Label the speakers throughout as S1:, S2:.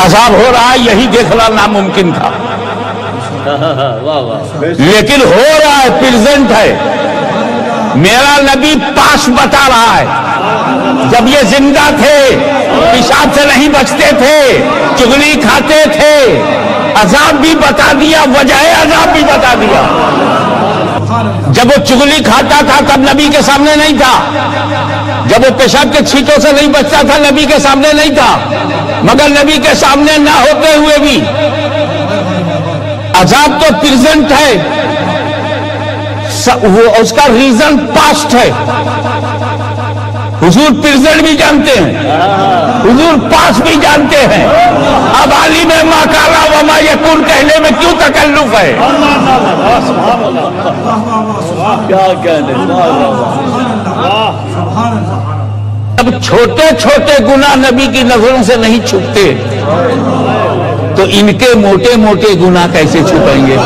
S1: عذاب ہو رہا ہے یہی دیکھنا ناممکن تھا، لیکن ہو رہا ہے، پریزنٹ ہے۔ میرا نبی پاس بتا رہا ہے، جب یہ زندہ تھے پیشاب سے نہیں بچتے تھے، چغلی کھاتے تھے، عذاب بھی بتا دیا، وجہ عذاب بھی بتا دیا۔ جب وہ چغلی کھاتا تھا تب نبی کے سامنے نہیں تھا، جب وہ پیشاب کے چھینٹوں سے نہیں بچتا تھا نبی کے سامنے نہیں تھا، مگر نبی کے سامنے نہ ہوتے ہوئے بھی عذاب تو پریزنٹ ہے، وہ اس کا ریزن پاسٹ ہے۔ حضور پریزنٹ بھی جانتے ہیں، حضور پاسٹ بھی جانتے ہیں، اب عالم ما کان وما یکون کہنے میں کیوں تکلف ہے؟
S2: کیا کہنے،
S1: اب چھوٹے چھوٹے گناہ نبی کی نظروں سے نہیں چھپتے تو ان کے موٹے موٹے گناہ کیسے چھپیں گے؟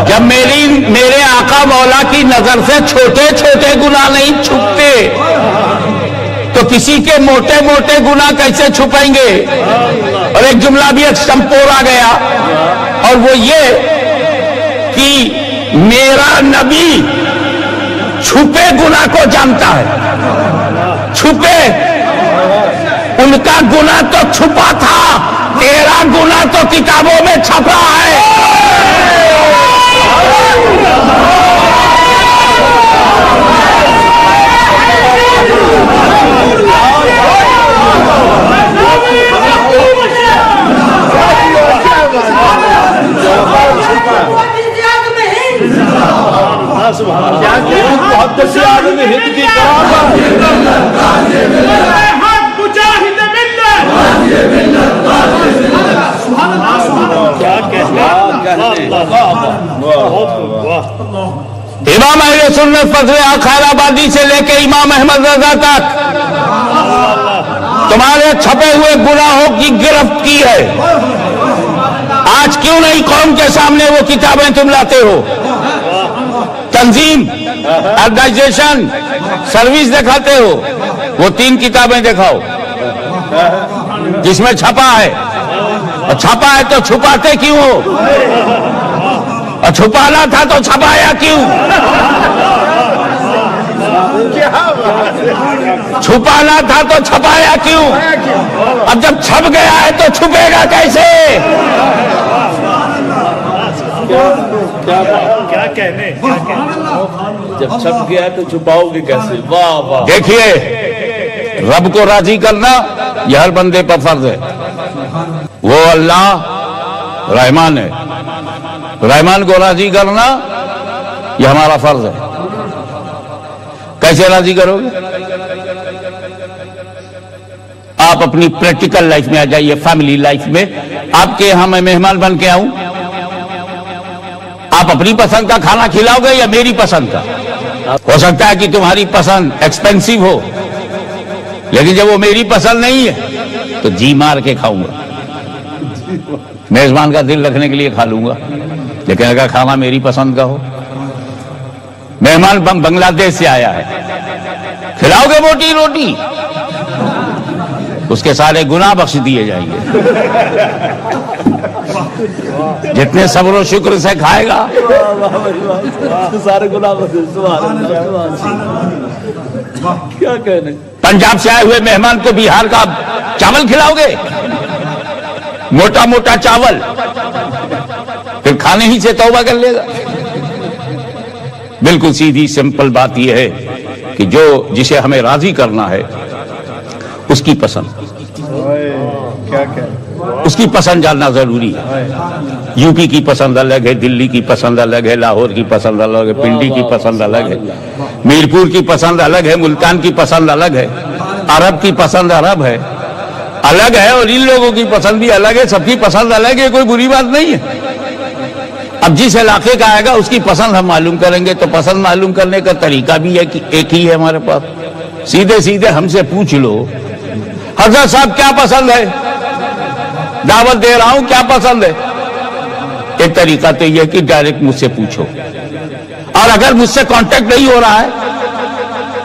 S1: جب میرے آقا مولا کی نظر سے چھوٹے چھوٹے گناہ نہیں چھپتے تو کسی کے موٹے موٹے گناہ کیسے چھپیں گے؟ اور ایک جملہ بھی ایکسٹمپور آ گیا، اور وہ یہ کہ میرا نبی چھپے گناہ کو جانتا ہے، چھپے، ان کا گناہ تو چھپا تھا، تیرا گناہ تو کتابوں میں چھپا ہے۔ امام اہل سنت فضل خیر آبادی سے لے کے امام احمد رضا تک تمہارے چھپے ہوئے گناہوں کی گرفت کی ہے۔ آج کیوں نہیں قوم کے سامنے وہ کتابیں تم لاتے ہو؟ تنظیم، آرگنائزیشن، سروس دکھاتے ہو، وہ 3 کتابیں دکھاؤ جس میں چھپا ہے، اور چھپا ہے تو چھپاتے کیوں ہو؟ اور چھپانا تھا تو چھپایا کیوں؟ چھپانا تھا تو چھپایا کیوں؟ اب جب چھپ گیا ہے تو چھپے گا کیسے؟
S2: کیا کہنے، جب چھپ گیا تو چھپاؤ گے کیسے؟ واہ واہ۔
S1: دیکھیے، رب کو راضی کرنا یہ ہر بندے پر فرض ہے۔ وہ اللہ رحمان ہے، رحمان کو راضی کرنا یہ ہمارا فرض ہے۔ کیسے راضی کرو گے؟ آپ اپنی پریکٹیکل لائف میں آ جائیے، فیملی لائف میں۔ آپ کے یہاں میں مہمان بن کے آؤں، آپ اپنی پسند کا کھانا کھلاؤ گے یا میری پسند کا؟ ہو سکتا ہے کہ تمہاری پسند ایکسپینسو ہو، لیکن جب وہ میری پسند نہیں ہے تو جی مار کے کھاؤں گا، میزبان کا دل رکھنے کے لیے کھا لوں گا۔ لیکن اگر کھانا میری پسند کا ہو، مہمان بنگلہ دیش سے آیا ہے، کھلاؤ گے موٹی روٹی، اس کے سارے گناہ بخش دیے جائیں گے۔ جتنے صبر و شکر سے کھائے گا
S2: سارے گناہ کیا کہنے۔
S1: پنجاب سے آئے ہوئے مہمان کو بہار کا چاول کھلاؤ گے، موٹا موٹا چاول، پھر کھانے ہی سے توبہ کر لے گا۔ بالکل سیدھی سمپل بات یہ ہے کہ جسے ہمیں راضی کرنا ہے اس کی پسند، اس کی پسند جاننا ضروری ہے۔ یو پی کی پسند الگ ہے، دلی کی پسند الگ ہے، لاہور کی پسند الگ ہے، پنڈی کی پسند الگ ہے، میرپور کی پسند الگ ہے، ملتان کی پسند الگ ہے، عرب کی پسند عرب ہے، الگ ہے، اور ان لوگوں کی پسند بھی الگ ہے۔ سب کی پسند الگ ہے، کوئی بری بات نہیں ہے۔ اب جس علاقے کا آئے گا اس کی پسند ہم معلوم کریں گے، تو پسند معلوم کرنے کا طریقہ بھی ایک ہی ہے ہمارے پاس۔ سیدھے سیدھے ہم سے پوچھ لو، حضرت صاحب کیا پسند ہے، دعوت دے رہا ہوں، کیا پسند ہے؟ ایک طریقہ تو یہ کہ ڈائریکٹ مجھ سے پوچھو، اور اگر مجھ سے کانٹیکٹ نہیں ہو رہا ہے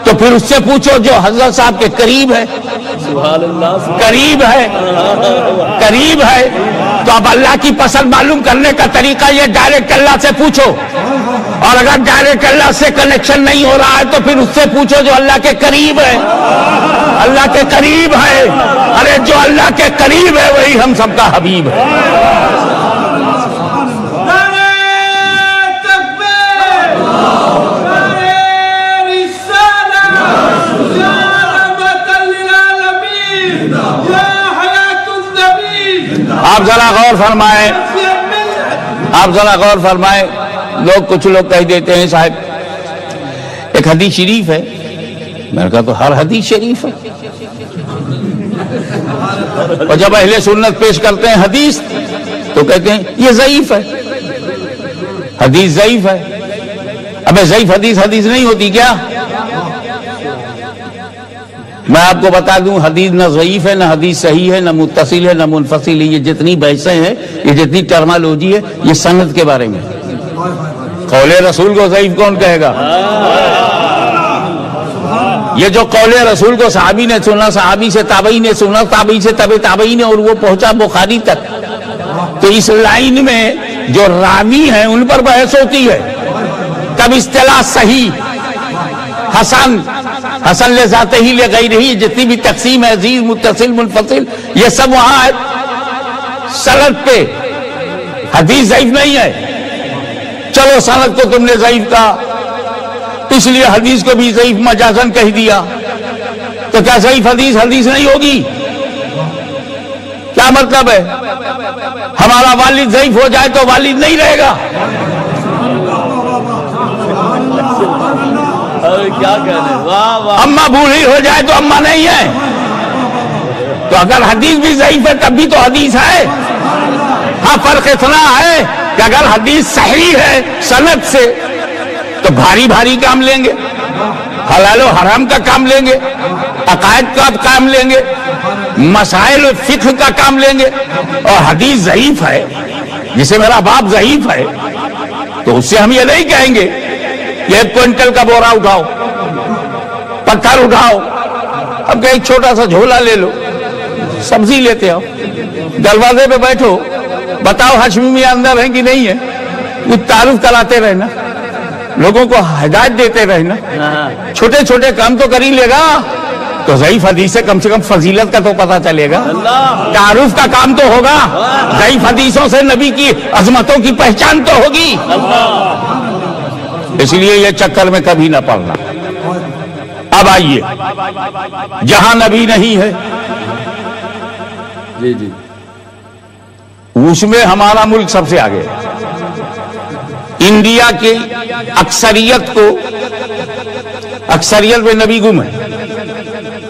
S1: تو پھر اس سے پوچھو جو حضرت صاحب کے قریب ہے،
S2: سبحان اللہ
S1: قریب ہے، قریب ہے. تو اب اللہ کی پسند معلوم کرنے کا طریقہ یہ ڈائریکٹ اللہ سے پوچھو، اور اگر ڈائریکٹ اللہ سے کنیکشن نہیں ہو رہا ہے تو پھر اس سے پوچھو جو اللہ کے قریب ہے. اللہ کے قریب ہے، ارے جو اللہ کے قریب ہے وہی ہم سب کا حبیب ہے. آپ ذرا غور فرمائیں، آپ ذرا غور فرمائیں. کچھ لوگ کہہ دیتے ہیں صاحب ایک حدیث شریف ہے. میں نے کہا تو ہر حدیث شریف ہے. اور جب اہل سنت پیش کرتے ہیں حدیث تو کہتے ہیں یہ ضعیف ہے، حدیث ضعیف ہے. ابے ضعیف حدیث حدیث نہیں ہوتی کیا؟ میں آپ کو بتا دوں حدیث نہ ضعیف ہے، نہ حدیث صحیح ہے، نہ متصل ہے، نہ منفصل ہے. یہ جتنی بحثیں ہیں، یہ جتنی ٹرمالوجی ہے، یہ سند کے بارے میں. قول رسول کو ضعیف کون کہے گا؟ یہ جو قول رسول کو صحابی نے سنا، صحابی سے تابعی نے سنا، تابعی سے تابعی نے، اور وہ پہنچا بخاری تک. تو اس لائن میں جو راوی ہیں ان پر بحث ہوتی ہے. کب اصطلاح صحیح، حسن، حسن لذاتہ ہی لغیرہ ہی، جتنی بھی تقسیم ہے، عزیز، متصل، منفصل، یہ سب وہاں ہے سند پہ. حدیث ضعیف نہیں ہے. چلو سند کو تم نے ضعیف کہا، اس لیے حدیث کو بھی ضعیف مجازن کہہ دیا. تو کیا ضعیف حدیث حدیث نہیں ہوگی؟ کیا مطلب ہے؟ ہمارا والد ضعیف ہو جائے تو والد نہیں رہے گا؟
S2: کیا کہنے، واہ واہ.
S1: اماں بوڑھی ہو جائے تو اماں نہیں ہے؟ تو اگر حدیث بھی ضعیف ہے تب بھی تو حدیث ہے. ہاں فرق اتنا ہے کہ اگر حدیث صحیح ہے سند سے تو بھاری بھاری کام لیں گے، حلال و حرام کا کام لیں گے، عقائد کا کام لیں گے، مسائل فقہ کا کام لیں گے. اور حدیث ضعیف ہے، جسے میرا باپ ضعیف ہے، تو اس سے ہم یہ نہیں کہیں گے کہ 1 کوئنٹل کا بورا اٹھاؤ، پتھر اٹھاؤ. اب کہ ایک چھوٹا سا جھولا لے لو، سبزی لیتے ہو، دروازے پہ بیٹھو، بتاؤ ہاشمی میاں اندر ہیں کہ نہیں ہے. وہ تعارف کراتے رہنا، لوگوں کو ہدایت دیتے رہنا. چھوٹے چھوٹے کام تو کر ہی لے گا. تو ضعیف حدیث سے کم فضیلت کا تو پتہ چلے گا، تعارف کا کام تو ہوگا. ضعیف حدیثوں سے نبی کی عظمتوں کی پہچان تو ہوگی. اس لیے یہ چکر میں کبھی نہ پڑنا. اب آئیے جہاں نبی نہیں ہے
S2: جی جی
S1: اس میں ہمارا ملک سب سے آگے ہے. انڈیا کی اکثریت میں نبی گم ہے.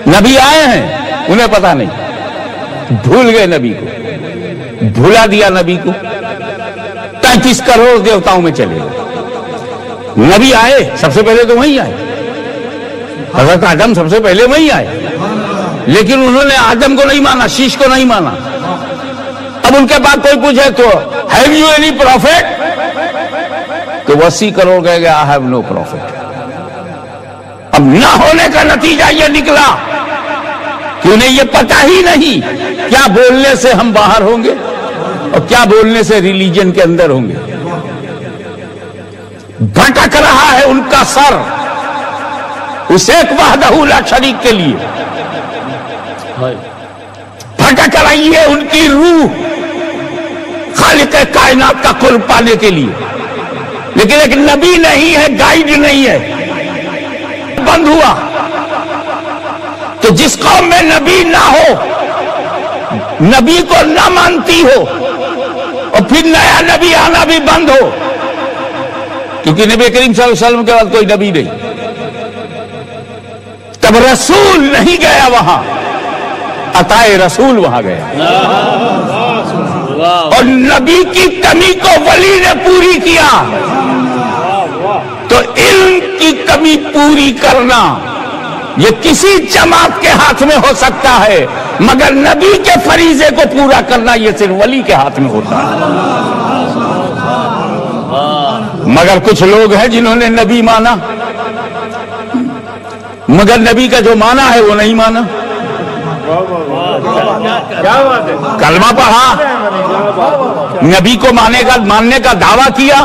S1: نبی آئے ہیں انہیں پتا نہیں، بھول گئے نبی کو، بھولا دیا نبی کو. 35 کروڑ دیوتاؤں میں چلے گئے. نبی آئے سب سے پہلے تو وہیں آئے، حضرت آدم سب سے پہلے وہیں آئے، لیکن انہوں نے آدم کو نہیں مانا، شیش کو نہیں مانا. اب ان کے بعد کوئی پوچھے تو ہیو یو اینی پروفیٹ، تو 80 کروڑ کہے گا آئی ہیو نو پروفیٹ. اب نہ ہونے کا نتیجہ یہ نکلا کہ انہیں یہ پتہ ہی نہیں کیا بولنے سے ہم باہر ہوں گے اور کیا بولنے سے ریلیجن کے اندر ہوں گے. بھٹک رہا ہے ان کا سر اس ایک وحدہ لا شریک کے لیے، بھٹک رہی ہے ان کی روح خالق کائنات کا قرب پانے کے لیے. لیکن ایک نبی نہیں ہے، گائیڈ نہیں ہے. بند ہوا تو جس قوم میں نبی نہ ہو، نبی کو نہ مانتی ہو، اور پھر نیا نبی آنا بھی بند ہو، کیونکہ نبی کریم صلی اللہ علیہ وسلم کے بعد کوئی نبی نہیں، تب رسول نہیں گیا وہاں، عطائے رسول وہاں گیا. اور نبی کی کمی کو ولی نے پوری کیا. تو علم کی کمی پوری کرنا یہ کسی جماعت کے ہاتھ میں ہو سکتا ہے، مگر نبی کے فریضے کو پورا کرنا یہ صرف ولی کے ہاتھ میں ہوتا ہے. مگر کچھ لوگ ہیں جنہوں نے نبی مانا، مگر نبی کا جو مانا ہے وہ نہیں مانا. کلمہ پڑھا, نبی کو ماننے کا دعویٰ کیا,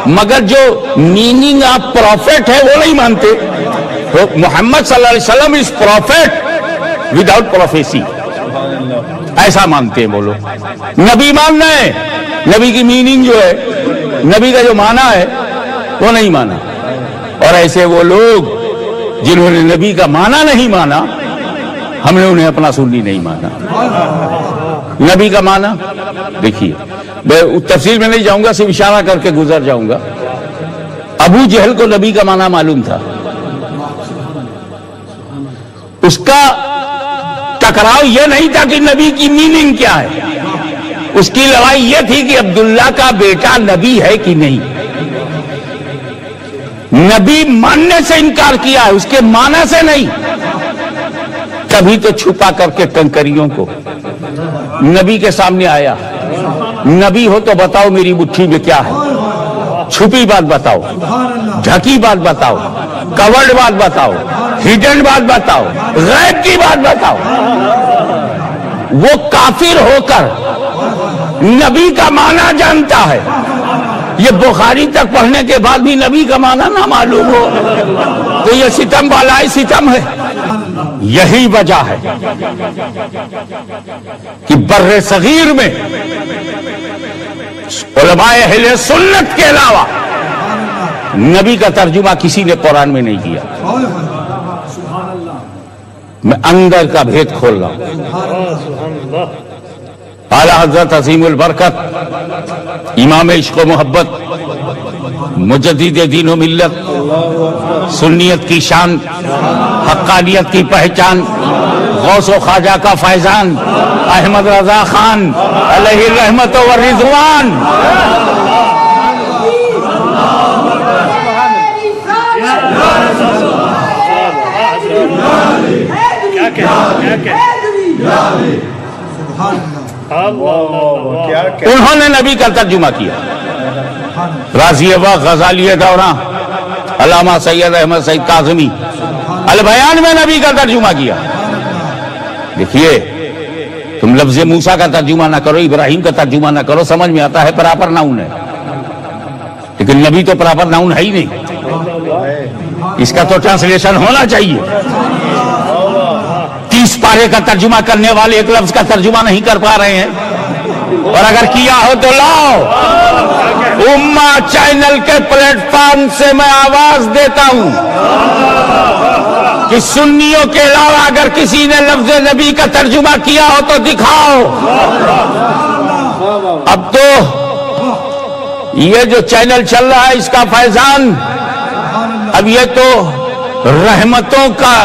S1: مگر جو میننگ آف پروفیٹ ہے وہ نہیں مانتے. محمد صلی اللہ علیہ وسلم از پروفیٹ وداؤٹ پروفیسی, ایسا مانتے ہیں وہ لوگ. نبی ماننا ہے, نبی کی میننگ جو ہے, نبی کا جو معنی ہے وہ نہیں مانا. اور ایسے وہ لوگ جنہوں نے نبی کا معنی نہیں مانا, ہم نے انہیں اپنا سنی نہیں مانا. نبی کا معنی دیکھیے, میں تفصیل میں نہیں جاؤں گا, صرف اشارہ کر کے گزر جاؤں گا. ابو جہل کو نبی کا معنی معلوم تھا. اس کا ٹکراؤ یہ نہیں تھا کہ نبی کی میننگ کیا ہے, اس کی لڑائی یہ تھی کہ عبداللہ کا بیٹا نبی ہے کہ نہیں. نبی ماننے سے انکار کیا ہے, اس کے معنی سے نہیں. کبھی تو چھپا کر کے کنکریوں کو نبی کے سامنے آیا, نبی ہو تو بتاؤ میری مٹھی میں کیا ہے, چھپی بات بتاؤ, ڈھکی بات بتاؤ, کورڈ بات بتاؤ, ہڈن بات بتاؤ, غیب کی بات بتاؤ. وہ کافر ہو کر نبی کا معنی جانتا ہے, یہ بخاری تک پڑھنے کے بعد بھی نبی کا معنی نہ معلوم ہو تو یہ ستم بالائی ستم ہے. یہی وجہ ہے کہ بر صغیر میں علماء اہل سنت کے علاوہ نبی کا ترجمہ کسی نے قرآن میں نہیں کیا. میں اندر کا بھید کھول رہا ہوں. اعلیٰ حضرت عظیم البرکت امام عشق و محبت, مجدد دین و ملت, سنیت کی شان, حقانیت کی پہچان, غوث و خواجہ کا فیضان, احمد رضا خان علیہ الرحمت و رضوان, انہوں نے نبی کا ترجمہ کیا. رازی وقت, غزالی دوراں, علامہ سید احمد سعید کاظمی البیان میں نبی کا ترجمہ کیا. دیکھیے, تم لفظ موسیٰ کا ترجمہ نہ کرو, ابراہیم کا ترجمہ نہ کرو, سمجھ میں آتا ہے پراپر ناؤن ہے, لیکن نبی تو پراپر ناؤن ہے ہی نہیں. اس کا تو ٹرانسلیشن ہونا چاہیے. 30 پارے کا ترجمہ کرنے والے ایک لفظ کا ترجمہ نہیں کر پا رہے ہیں, اور اگر کیا ہو تو لاؤ. امہ چینل کے پلیٹ فارم سے میں آواز دیتا ہوں کہ سنیوں کے علاوہ اگر کسی نے لفظ نبی کا ترجمہ کیا ہو تو دکھاؤ. اب تو یہ جو چینل چل رہا ہے اس کا فیضان, اب یہ تو رحمتوں کا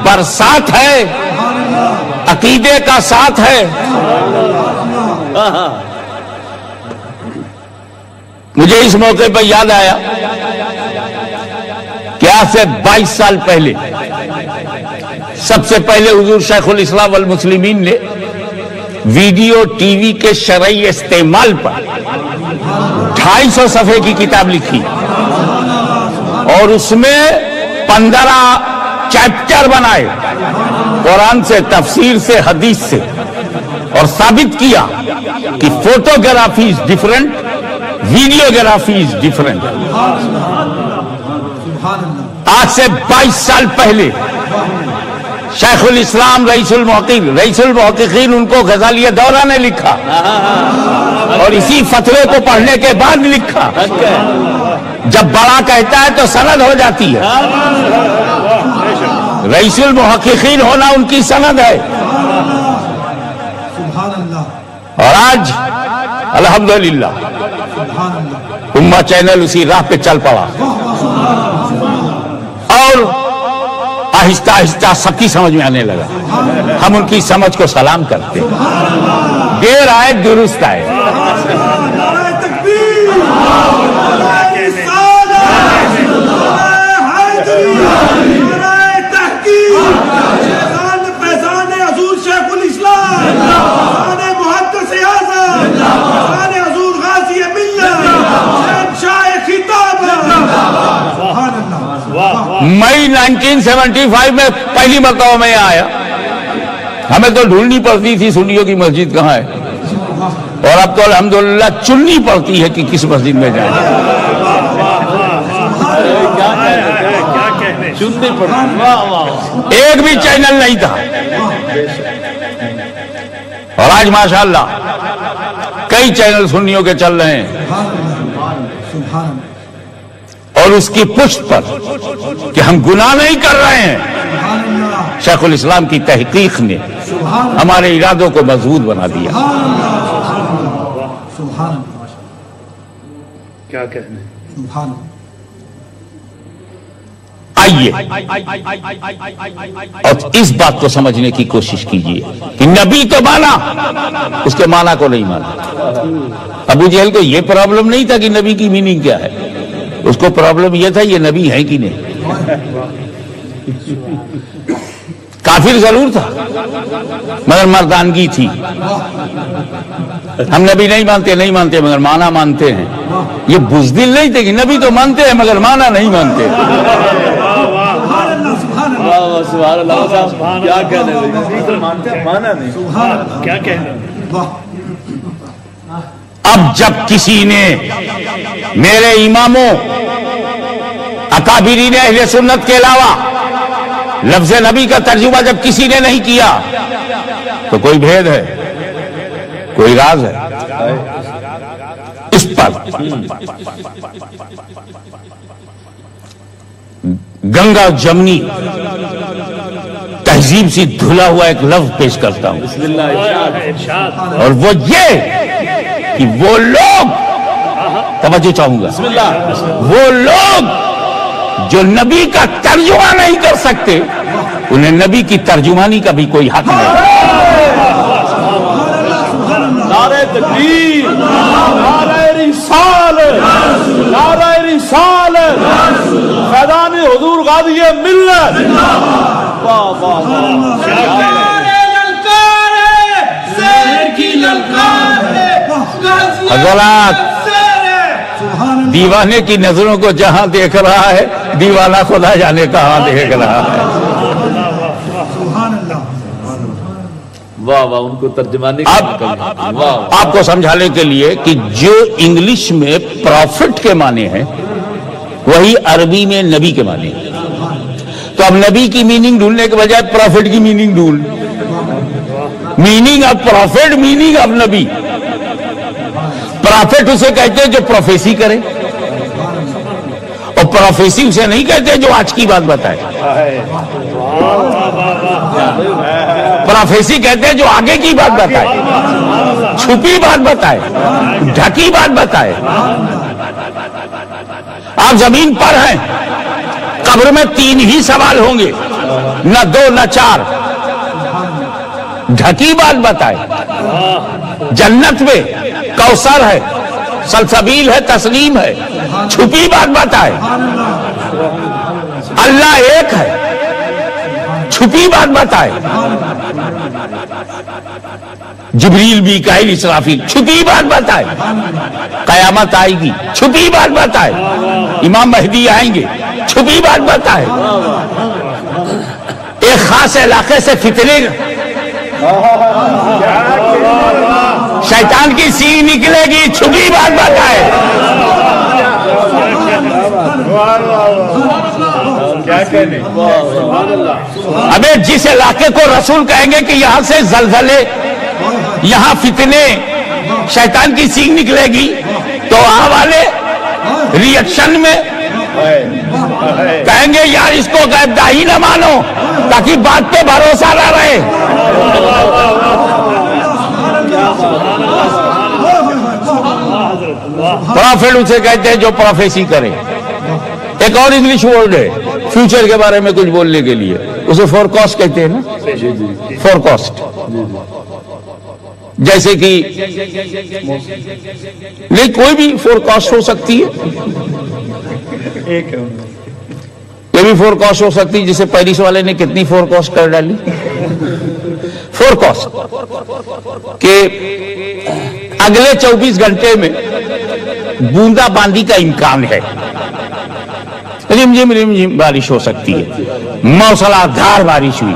S1: برسات ہے, عقیدے کا ساتھ ہے. مجھے اس موقع پر یاد آیا کہ آج سے 22 سال پہلے سب سے پہلے حضور شیخ الاسلام والمسلمین نے ویڈیو ٹی وی کے شرعی استعمال پر 250 صفحے کی کتاب لکھی, اور اس میں 15 چیپٹر بنائے, قرآن سے, تفسیر سے, حدیث سے, اور ثابت کیا کہ photography is different, videography is different. آج سے 22 سال پہلے شیخ الاسلام رئیس المحققین ان کو غزالی دورہ نے لکھا, اور اسی فتوے کو پڑھنے کے بعد لکھا. جب بڑا کہتا ہے تو سند ہو جاتی ہے. رئیس المحققین ہونا ان کی سند ہے. اور آج الحمدللہ امہ چینل اسی راہ پہ چل پڑا, اور آہستہ آہستہ سب کی سمجھ میں آنے لگا. ہم ان کی سمجھ کو سلام کرتے ہیں. دیر آئے درست آئے. مئی 1975 میں پہلی مرتبہ میں آیا ہمیں تو ڈھونڈنی پڑتی تھی سنیوں کی مسجد کہاں ہے، اور اب تو الحمدللہ چننی پڑتی ہے کہ کس مسجد میں جائیں۔
S2: چننی پڑتی، واہ واہ،
S1: ایک بھی چینل نہیں تھا، اور آج ماشاءاللہ کئی چینل سنیوں کے چل رہے ہیں، اور اس کی پشت پر کہ ہم گناہ نہیں کر رہے ہیں، شیخ الاسلام کی تحقیق نے ہمارے ارادوں کو مضبوط بنا دیا۔
S2: کیا کہنے،
S1: آئیے اور اس بات کو سمجھنے کی کوشش کیجیے کہ نبی تو مانا، اس کے معنی کو نہیں مانا۔ ابو جہل کو یہ پرابلم نہیں تھا کہ نبی کی میننگ کیا ہے، اس کو پرابلم یہ تھا یہ نبی ہے کہ نہیں۔ کافر ضرور تھا مگر مردانگی تھی، ہم نبی نہیں مانتے مگر معنی مانتے ہیں۔ یہ بزدل نہیں تھے کہ نبی تو مانتے ہیں مگر معنی نہیں مانتے۔
S2: سبحان اللہ صاحب، کیا کہنے لگے، مانتے ہیں مانا نہیں، کیا کہنے۔
S1: اب جب کسی نے میرے اماموں اکابرین اہل سنت کے علاوہ لفظ نبی کا ترجمہ جب کسی نے نہیں کیا تو کوئی بھید ہے، کوئی راز ہے۔ اس پر گنگا جمنی تہذیب سے دھلا ہوا ایک لفظ پیش کرتا ہوں،
S2: بسم اللہ ارشاد،
S1: اور وہ یہ کہ وہ لوگ، توجہ چاہوں گا،
S2: بسم اللہ،
S1: وہ لوگ جو نبی کا ترجمہ نہیں کر سکتے انہیں نبی کی ترجمانی کا بھی کوئی حق نہیں۔
S2: نعرہ تکبیر، نعرہ رسالت، نعرہ رسالت، فیضان حضور غازی ملت، واہ واہ واہ،
S1: حضرات دیوانے کی نظروں کو جہاں دیکھ رہا ہے دیوانہ خدا جانے کہاں دیکھ رہا ہے۔
S2: واہ واہ، ان کو ترجمانی
S1: اب
S2: واہ،
S1: آپ کو سمجھانے کے لیے کہ جو انگلش میں پروفٹ کے معنی ہیں وہی عربی میں نبی کے معنی ہیں، تو اب نبی کی میننگ ڈھونڈنے کے بجائے پروفٹ کی میننگ ڈھونڈ، meaning of prophet, meaning of نبی۔ پروفٹ اسے کہتے ہیں جو پروفیسی کرے، اور پروفیسی اسے نہیں کہتے جو آج کی بات بتائے، پروفیسی کہتے ہیں جو آگے کی بات بتائے، چھپی بات بتائے، ڈھکی بات بتائے۔ آپ زمین پر ہیں، قبر میں 3 ہی سوال ہوں گے، نہ 2 نہ 4۔ ڈھکی بات بتائے، جنت میں کوثر ہے، سلسبیل ہے، تسلیم ہے، چھپی بات بتائے، اللہ ایک ہے، چھپی بات بتائے، جبریل میکائیل اسرافیل، چھپی بات بتائے، قیامت آئے گی، چھپی بات بتائے، امام مہدی آئیں گے، چھپی بات بتائے، ایک خاص علاقے سے فتنے شیطان کی سینگ نکلے گی، چھپی بات بتائے۔ ابے جس علاقے کو رسول کہیں گے کہ یہاں سے زلزلے، یہاں فتنے، شیطان کی سینگ نکلے گی، تو وہاں والے ری ایکشن میں کہیں گے یار اس کو غیب داہی نہ مانو تاکہ بات پہ بھروسہ نہ رہے۔ پروفیٹ اسے کہتے ہیں جو پروفیسی کرے۔ ایک اور انگلش ورڈ ہے فیوچر کے بارے میں کچھ بولنے کے لیے، اسے فورکاسٹ کہتے ہیں نا، فورکاسٹ، جیسے کہ نہیں کوئی بھی فورکاسٹ ہو سکتی ہے، یہ بھی فورکاسٹ ہو سکتی ہے، جسے پیرس والے نے کتنی فورکاسٹ کر ڈالی۔ فورکاسٹ کہ اگلے 24 گھنٹے میں بوندا باندی کا امکان ہے، رم جم بارش ہو سکتی ہے، موسلا دھار بارش ہوئی،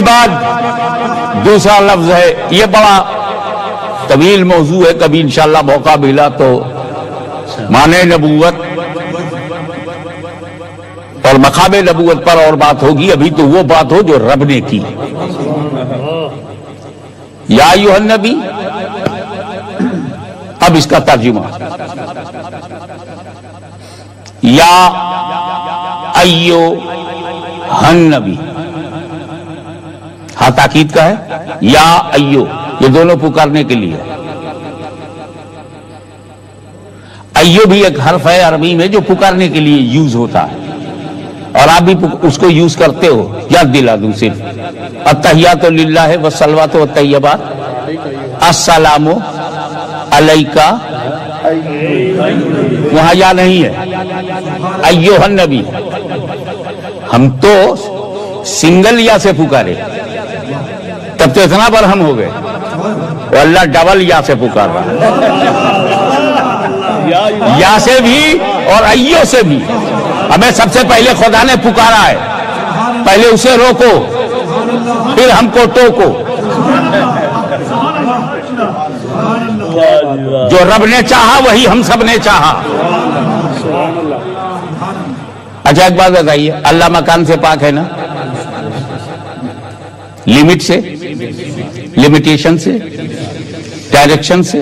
S1: کے بعد دوسرا لفظ ہے، یہ بڑا طویل موضوع ہے، کبھی انشاءاللہ موقع ملا تو معنی نبوت اور مقام نبوت پر اور بات ہوگی، ابھی تو وہ بات ہو جو رب نے کی۔ یا ایھا النبی، اب اس کا ترجمہ، یا ایھا النبی، ہاں تاکید کا ہے، یا ایو، یہ دونوں پکارنے کے لیے۔ ایو بھی ایک حرف ہے عربی میں جو پکارنے کے لیے یوز ہوتا ہے، اور آپ بھی اس کو یوز کرتے ہو، یاد دلا دوں صرف، التحیات للہ والصلوات والطیبات، السلام علیکہ، وہاں یا نہیں ہے، ایھا النبی، ہم تو سنگل یا سے پکارے، تب تو اتنا برہم ہو گئے، اور اللہ ڈبل یا سے پکار رہا ہے، یا سے بھی اور ایو سے بھی۔ ہمیں سب سے پہلے خدا نے پکارا ہے، پہلے اسے روکو پھر ہم کو ٹوکو۔ جو رب نے چاہا وہی ہم سب نے چاہا۔ اچھا ایک بات بتائیے، اللہ مکان سے پاک ہے نا؟ لمٹ سے، لمیٹیشن سے، ڈائریکشن سے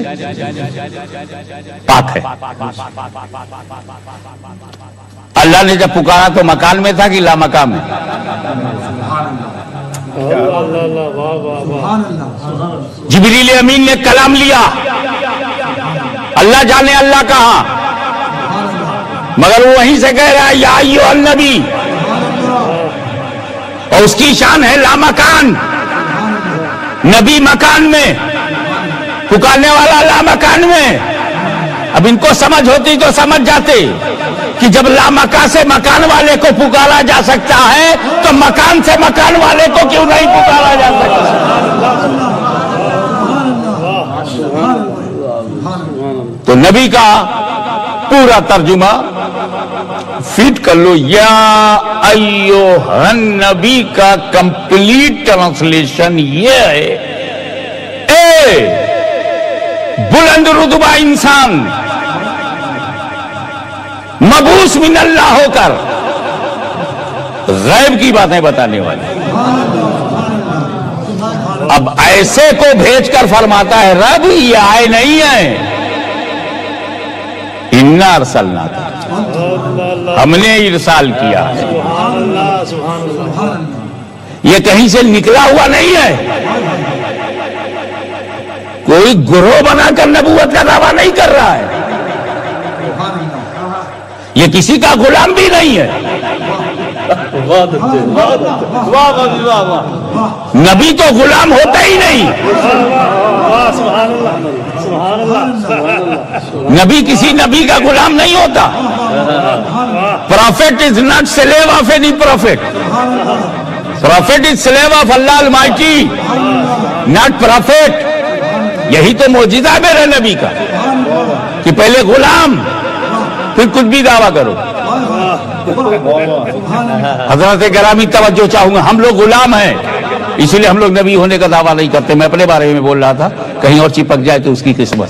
S1: پاک ہے۔ اللہ نے جب پکارا تو مکان میں تھا کہ لا مکان میں؟ جبریل امین نے کلام لیا، اللہ جانے اللہ کہاں، مگر وہ وہیں سے کہہ رہا ہے یا ایھا النبی، اور اس کی شان ہے لا مکان، نبی مکان میں، پکارنے والا لا مکان میں۔ اب ان کو سمجھ ہوتی تو سمجھ جاتے کہ جب لا مکان سے مکان والے کو پکارا جا سکتا ہے تو مکان سے مکان والے کو کیوں نہیں پکارا جا سکتا؟ تو نبی کا پورا ترجمہ فٹ کر لو، یا ایھا النبی کا کمپلیٹ ٹرانسلیشن یہ ہے، اے بلند رتبہ انسان، مبعوث من اللہ ہو کر غیب کی باتیں بتانے والے۔ اب ایسے کو بھیج کر فرماتا ہے رب یہ آئے نہیں ہیں، انا ارسلناک، ہم نے ارسال کیا ہے، یہ کہیں سے نکلا ہوا نہیں ہے، کوئی گروہ بنا کر نبوت کا دعویٰ نہیں کر رہا ہے، یہ کسی کا غلام بھی نہیں ہے۔ نبی تو غلام ہوتا ہی نہیں، نبی کسی نبی کا غلام نہیں ہوتا۔ Prophet is not slave of any prophet. Prophet is slave of Allah Almighty, not prophet. یہی تو معجزہ ہے میرے نبی کا کہ پہلے غلام پھر کچھ بھی دعویٰ کرو۔ حضرت گرامی توجہ چاہوں گا، ہم لوگ غلام ہیں اس لیے ہم لوگ نبی ہونے کا دعویٰ نہیں کرتے۔ میں اپنے بارے میں بول رہا تھا، کہیں اور چپک جائے تو اس کی قسمت۔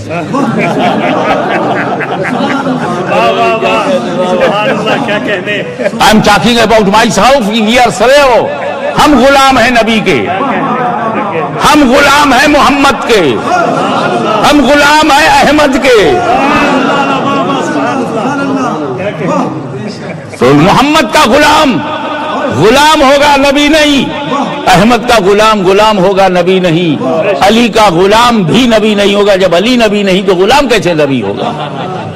S1: I'm talking about myself here slave. ہم غلام ہیں نبی کے، ہم غلام ہیں محمد کے، ہم غلام ہیں احمد کے۔ تو محمد کا غلام غلام ہوگا، نبی نہیں۔ احمد کا غلام غلام ہوگا، نبی نہیں۔ علی کا غلام بھی نبی نہیں ہوگا، جب علی نبی نہیں تو غلام کیسے نبی ہوگا؟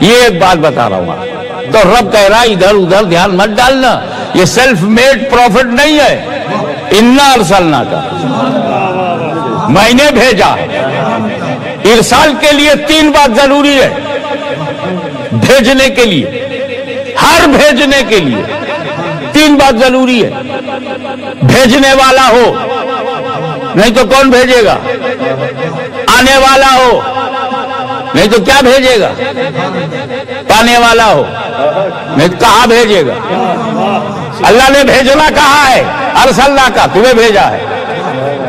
S1: یہ ایک بات بتا رہا ہوں۔ تو رب کہہ رہا ادھر ادھر دھیان مت ڈالنا، یہ سیلف میڈ پروفٹ نہیں ہے۔ انا ارسلناک، میں نے بھیجا۔ ارسال کے لیے تین بات ضروری ہے، بھیجنے کے لیے، ہر بھیجنے کے لیے تین بات ضروری ہے۔ بھیجنے والا ہو، نہیں تو کون بھیجے گا؟ آنے والا ہو، نہیں تو کیا بھیجے گا؟ پانے والا ہو، نہیں تو کہاں بھیجے گا؟ اللہ نے بھیجنا کہا ہے، ارسلنا کا، تمہیں بھیجا ہے۔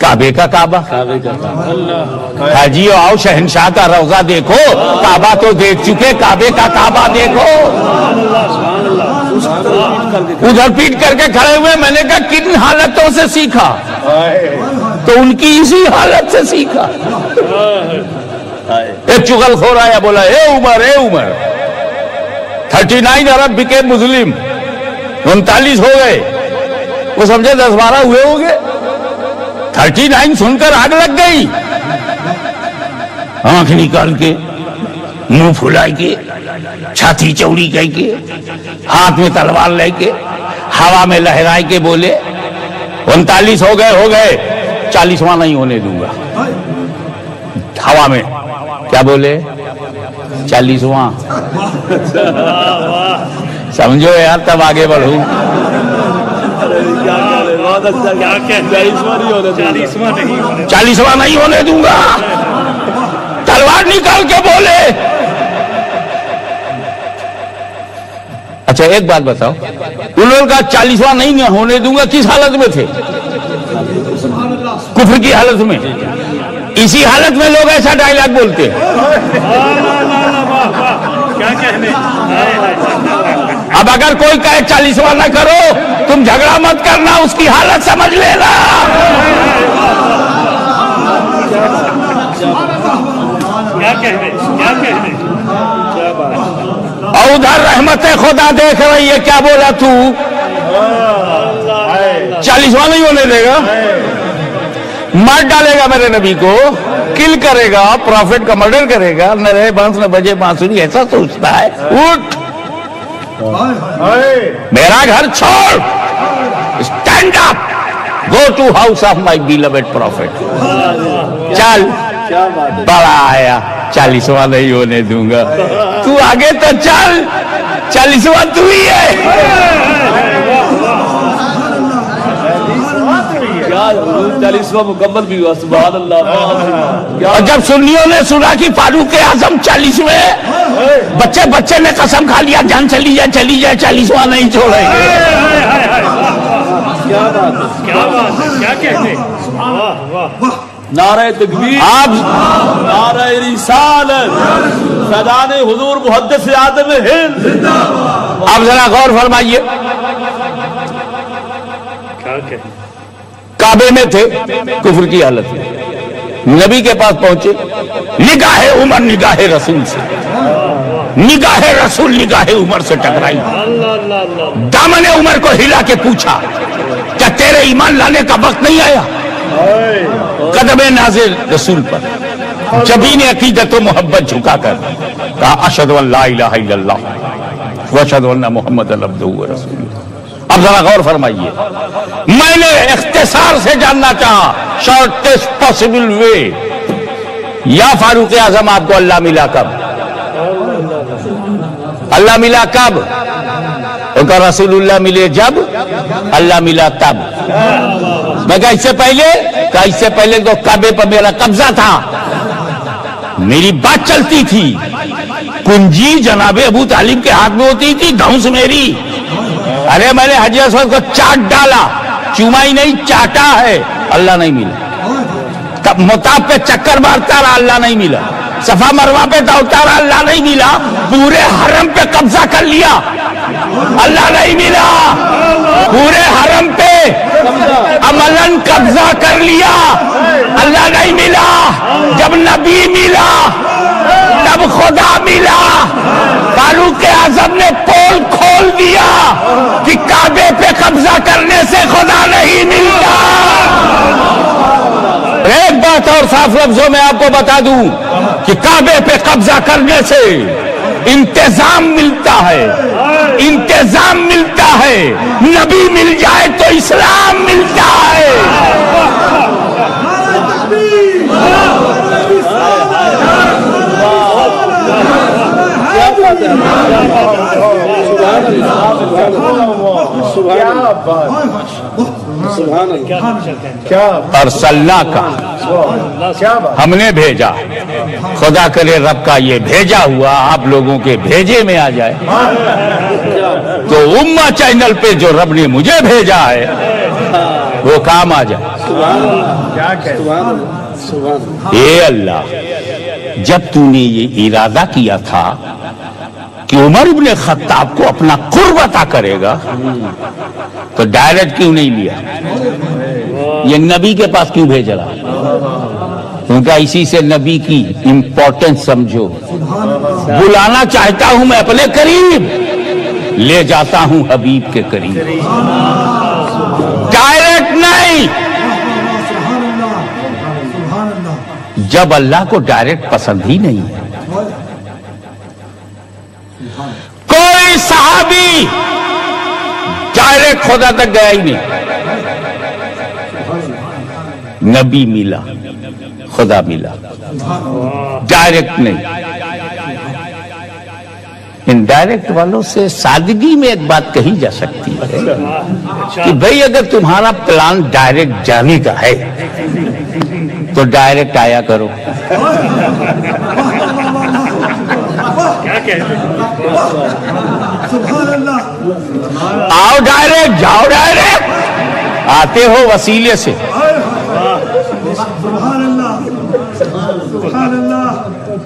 S1: کعبے کا کعبہ.
S2: کعبے کا کعبہ.
S1: حاجیو آؤ شہنشاہ کا روضہ دیکھو, کعبہ تو دیکھ چکے, کعبے کا کعبہ دیکھو. ادھر پیٹ کر کے کھڑے ہوئے. میں نے کہا کن حالتوں سے سیکھا؟ تو ان کی اسی حالت سے سیکھا. ایک چغل خور آیا, بولا اے عمر, اے عمر, 39 ارب بکے مسلم, 39 ہو گئے. وہ سمجھے 10-12 ہوئے ہوں گے. 39 سن کر آگ لگ گئی. آنکھ نکال کے, منہ پھلا کے, چھاتی چوڑی کہہ کے, ہاتھ میں تلوار لے کے, ہوا میں لہرائے کے بولے 39 ہو گئے, 40واں نہیں ہونے دوں گا. ہوا میں کیا بولے؟ 40واں. سمجھو یار, تب آگے بڑھوں. 40واں نہیں ہونے دوں گا. تلوار نکال کے بولے. اچھا ایک بات بتاؤ, انہوں نے کہا 40واں نہیں ہونے دوں گا, کس حالت میں تھے؟ کفر کی حالت میں. اسی حالت میں لوگ ایسا ڈائلاگ بولتے ہیں. اب اگر کوئی کہے 40واں نہ کرو, تم جھگڑا مت کرنا, اس کی حالت سمجھ لینا. اور ادھر رحمت خدا دیکھ رہی ہے, کیا بولا تو؟ 40واں نہیں ہونے دے گا, مار ڈالے گا میرے نبی کو, کل کرے گا, پروفٹ کا مرڈر کرے گا. نہ رہے بانس نہ بجے بانسری, ایسا سوچتا ہے. اٹھ, میرا گھر چھوڑ, stand up, go to house of my beloved prophet. چل, بڑا آیا, 40واں نہیں ہونے دوں گا. تو آگے تو چل, 40واں تو ہی ہے.
S2: 40واں مکمل بھی ہوا. سبحان اللہ.
S1: اور جب سنیوں نے سنا کہ فاروق اعظم 40ویں, بچے نے قسم کھا لیا, جان چلی جائے, 40واں نہیں چھوڑیں گے.
S2: کیا بات ہے, کیا بات ہے, کیا کہتے ہیں. نعرہ تکبیر,
S1: آپ
S2: نعرہ رسالت, فیضان حضور محدث اعظم ہند.
S1: آپ ذرا غور فرمائیے. کعبے میں تھے, کفر کی حالت میں, نبی کے پاس پہنچے, نگاہ عمر نگاہ رسول سے, نگاہ رسول نگاہ عمر سے ٹکرائی. دامن عمر کو ہلا کے پوچھا, کیا تیرے ایمان لانے کا وقت نہیں آیا؟ قدم نازل رسول پر, جبین عقیدت و محبت جھکا کر کہا, اشہد ان لا الہ الا اللہ واشہد ان محمد عبدہ و رسولہ. اب ذرا غور فرمائیے. میں نے اختصار سے جاننا چاہا, شارٹیسٹ پاسبل وے. یا فاروق اعظم, آپ کو اللہ ملا کب؟ اللہ ملا کب؟ ان کا رسول اللہ ملے جب, اللہ ملا تب. میں کہا اس سے پہلے تو کعبے پر میرا قبضہ تھا, میری بات چلتی تھی, کنجی جناب ابو طالب کے ہاتھ میں ہوتی تھی, دھونس میری. ارے میں نے حجر اسود کو چاٹ ڈالا, چوما ہی نہیں چاٹا ہے, اللہ نہیں ملا. مطاف پہ چکر مارتا رہا, اللہ نہیں ملا. صفا مروہ پہ دوڑتا رہا, اللہ نہیں ملا. پورے حرم پہ قبضہ کر لیا, اللہ نہیں ملا. پورے حرم پہ عملاً قبضہ کر لیا, اللہ نہیں ملا. جب نبی ملا تب خدا ملا. فاروق اعظم نے پول کھول دیا کہ کعبے پہ قبضہ کرنے سے خدا نہیں ملتا. ایک بات اور صاف لفظوں میں آپ کو بتا دوں کہ کعبے پہ قبضہ کرنے سے انتظام ملتا ہے, انتظام ملتا ہے. نبی مل جائے تو اسلام ملتا ہے. ارسلنا کا, ہم نے بھیجا. خدا کرے رب کا یہ بھیجا ہوا آپ لوگوں کے بھیجے میں آ جائے. تو امہ چینل پہ جو رب نے مجھے بھیجا ہے وہ کام آ جائے. اے اللہ، جب تو نے یہ ارادہ کیا تھا کہ عمر ابن خطاب کو اپنا قرب عطا کرے گا تو ڈائریکٹ کیوں نہیں لیا؟ یہ نبی کے پاس کیوں بھیج رہا؟ ان کا اسی سے نبی کی امپورٹنس سمجھو. بلانا چاہتا ہوں میں اپنے قریب، لے جاتا ہوں حبیب کے قریب، ڈائریکٹ نہیں. جب اللہ کو ڈائریکٹ پسند ہی نہیں ہے، کوئی صحابی ڈائریکٹ خدا تک گیا ہی نہیں. نبی ملا، خدا ملا، ڈائریکٹ نہیں. انڈائریکٹ والوں سے سادگی میں ایک بات کہی جا سکتی ہے کہ بھئی اگر تمہارا پلان ڈائریکٹ جانے کا ہے تو ڈائریکٹ آیا کرو. آؤ ڈائریکٹ، جاؤ ڈائریکٹ. آتے ہو وسیلے سے.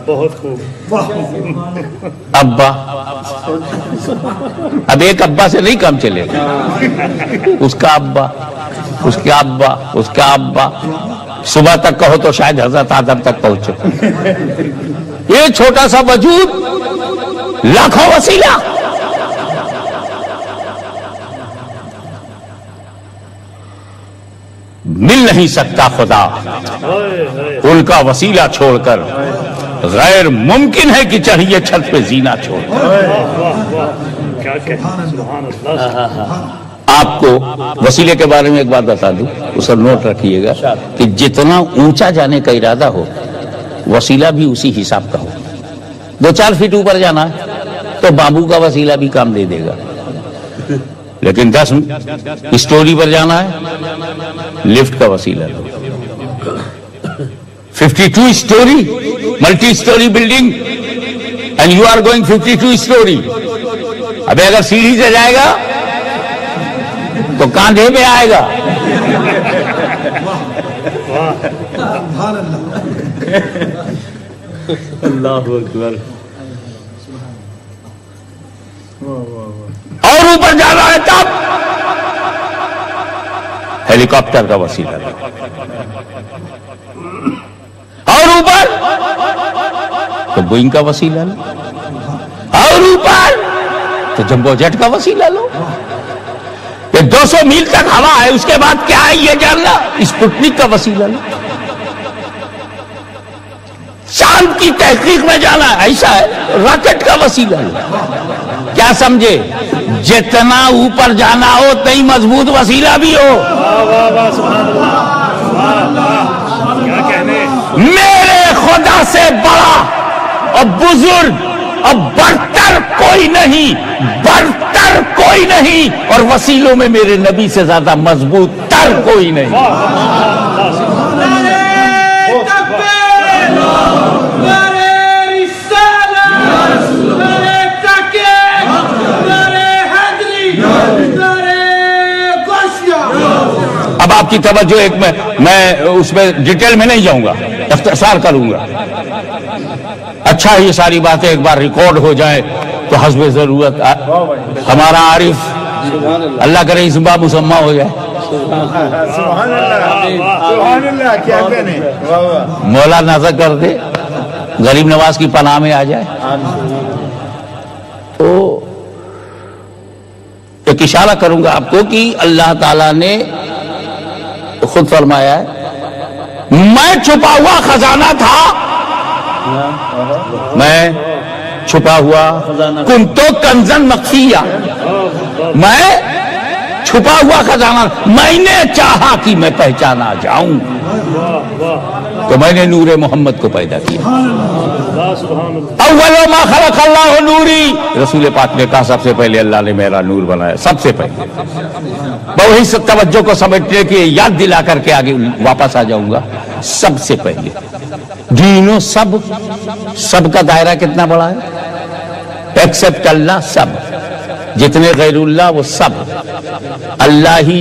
S2: بہت خوب.
S1: ابا، اب ایک ابا سے نہیں کام چلے گا. اس کا ابا، اس کے ابا، اس کا ابا. صبح تک کہو تو شاید حضرت آدم تک پہنچو. یہ چھوٹا سا وجود، لاکھوں وسیلہ. مل نہیں سکتا خدا ان کا وسیلہ چھوڑ کر. غیر ممکن ہے کہ چڑھیے چھت پہ زینہ چھوڑ. آپ کو وسیلے کے بارے میں ایک بات بتا دوں، اس پر نوٹ رکھیے گا کہ جتنا اونچا جانے کا ارادہ ہو وسیلہ بھی اسی حساب کا ہو. 2-4 فٹ اوپر جانا تو بامبو کا وسیلہ بھی کام دے دے گا. لیکن 10 اسٹوری پر جانا ہے، لفٹ کا وسیلہ لو. 52 storey multi storey building and you are going 52 storey. ابھی اگر سیڑھی سے جائے گا تو کاندھے پہ آئے گا.
S2: اللہ اکبر.
S1: اور اوپر جانا ہے تب ہیلی کاپٹر کا وسیلہ لو. اور اوپر تو بوئنگ کا وسیلہ لو. اور اوپر تو جمبو جیٹ کا وسیلہ لو. یہ 200 میل تک ہوا ہے، اس کے بعد کیا ہے یہ جاننا، اسپوتنک کا وسیلہ لو. چاند کی تحقیق میں جانا ہے، ایسا ہے، راکٹ کا وسیلہ لو. کیا سمجھے؟ جتنا اوپر جانا ہو اتنا مضبوط وسیلہ بھی ہو. میرے خدا سے بڑا اور بزرگ اور برتر کوئی نہیں، برتر کوئی نہیں، اور وسیلوں میں میرے نبی سے زیادہ مضبوط تر کوئی نہیں. اب آپ کی توجہ ایک میں اس میں ڈیٹیل میں نہیں جاؤں گا، اختصار کروں گا. اچھا یہ ساری باتیں ایک بار ریکارڈ ہو جائیں تو حسب ضرورت ہمارا عارف اللہ کرے اس باب مسمہ ہو جائے. مولا نظر کر دے، غریب نواز کی پناہ میں آ جائے. تو ایک اشارہ کروں گا آپ کو کہ اللہ تعالیٰ نے خود فرمایا ہے میں چھپا ہوا خزانہ تھا، میں چھپا ہوا کنتو کنزن مخفیہ، میں چھپا ہوا خزانہ. میں نے چاہا کہ میں پہچانا جاؤں تو میں نے نور محمد کو پیدا کیا. اول ما خلق اللہ نوری، رسول پاک نے کہا سب سے پہلے اللہ نے میرا نور بنایا، سب سے پہلے. وہی سب توجہ کو سمجھنے کی یاد دلا کر کے آگے واپس آ جاؤں گا. سب سے پہلے دینوں سب کا دائرہ کتنا بڑا ہے؟ ایکسپٹ اللہ سب، جتنے غیر اللہ وہ سب. اللہ ہی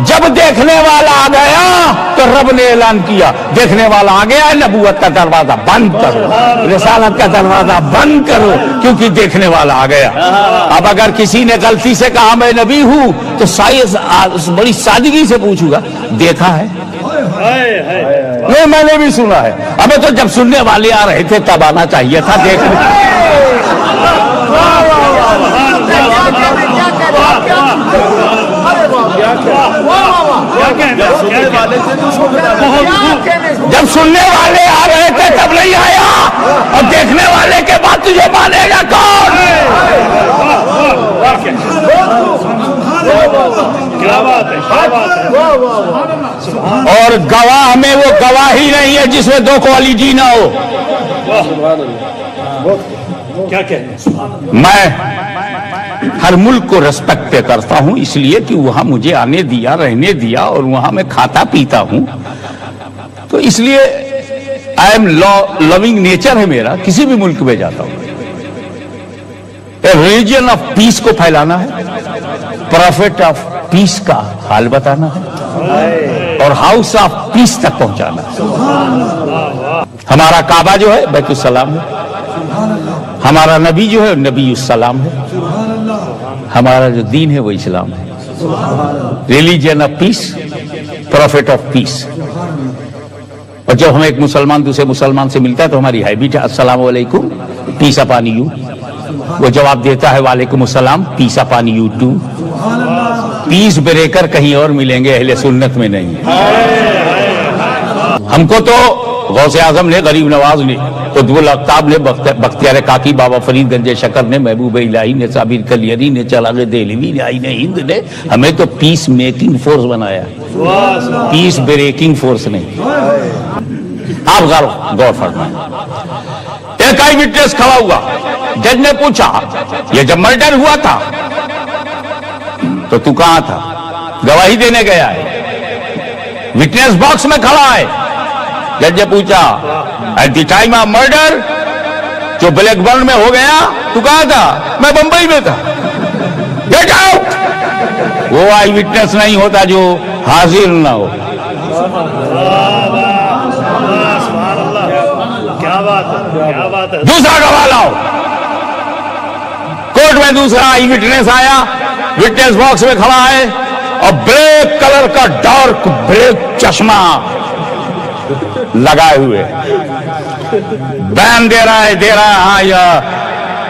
S1: جب دیکھنے والا آ گیا تو رب نے اعلان کیا دیکھنے والا آ گیا نبوت کا دروازہ بند کرو رسالت کا دروازہ بند کرو کیونکہ دیکھنے والا آ گیا اب اگر کسی نے غلطی سے کہا میں نبی ہوں تو بڑی سادگی سے پوچھوں گا دیکھا ہے نہیں میں نے بھی سنا ہے ابھی تو جب سننے والے آ رہے تھے تب آنا چاہیے تھا دیکھنے جب سننے والے آ رہے تھے تب نہیں آیا اور دیکھنے والے کے بعد تجھے مانے گا کون اور گواہ میں وہ گواہی نہیں ہے جس میں دو کوالٹی نہ ہو میں ہر ملک کو ریسپیکٹ پہ کرتا ہوں اس لیے کہ وہاں مجھے آنے دیا رہنے دیا اور وہاں میں کھاتا پیتا ہوں تو اس لیے آئی ایم لونگ نیچر ہے میرا کسی بھی ملک میں جاتا ہوں ریلیجن آف پیس کو پھیلانا ہے پروفٹ آف پیس کا حال بتانا ہے اور ہاؤس آف پیس تک پہنچانا ہے ہمارا کعبہ جو ہے بیت السلام ہے ہمارا نبی جو ہے نبی السلام ہے ہمارا جو دین ہے وہ اسلام ہے religion of peace prophet of peace اور جب ہم ایک مسلمان دوسرے مسلمان سے ملتا ہے تو ہماری ہیبٹ ہے السلام علیکم پیس اپان یو وہ جواب دیتا ہے وعلیکم السلام peace upon you too peace breaker کہیں اور ملیں گے اہل سنت میں نہیں ہم کو تو غوث اعظم نے غریب نواز نے قطب الاقطاب نے بختیار کاکی بابا فرید گنج شکر نے محبوب الہی نے صابر کلیری نے چراغ دہلوی نے آئین ہند نے ہمیں تو پیس میکنگ فورس بنایا پیس بریکنگ فورس نہیں آپ غور فرمائیں ایک آئی وٹنس کھڑا ہوا جج نے پوچھا یہ جب مرڈر ہوا تھا تو کہاں تھا گواہی دینے گیا ہے وٹنس باکس میں کھڑا ہے جج نے پوچھا at the time of murder جو بلیک برن میں ہو گیا تو کہاں تھا میں بمبئی میں تھا گیٹ آؤٹ وہ آئی وٹنس نہیں ہوتا جو حاضر نہ ہو دوسرا گواہ لاؤ کورٹ میں دوسرا آئی وٹنس آیا وٹنس باکس میں کھڑا ہے اور بلیک کلر کا ڈارک بلیک چشمہ لگائے ہوئے بیان دے رہا ہے ہاں یا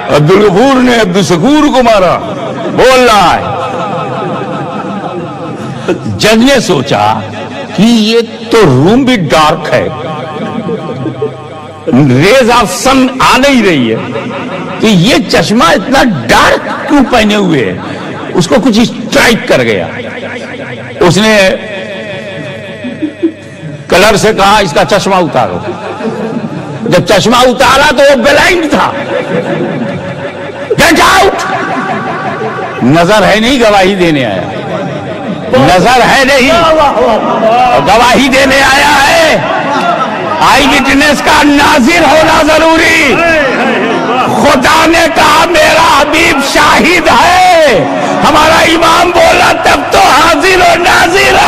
S1: عبدالغفور نے عبدالشکور کو مارا بول رہا ہے جج نے سوچا کہ یہ تو روم بھی ڈارک ہے ریز آف سن آ نہیں رہی ہے تو یہ چشمہ اتنا ڈارک کیوں پہنے ہوئے ہے اس کو کچھ اسٹرائک کر گیا اس نے کلر سے کہا اس کا چشمہ اتارو جب چشمہ اتارا تو وہ بلائنڈ تھا گیٹ آؤٹ نظر ہے نہیں گواہی دینے آیا نظر ہے نہیں گواہی دینے آیا ہے آئی وٹنس کا ناظر ہونا ضروری خدا نے کہا میرا حبیب شاہد ہے ہمارا امام بولا تب تو حاضر و ناظر ہے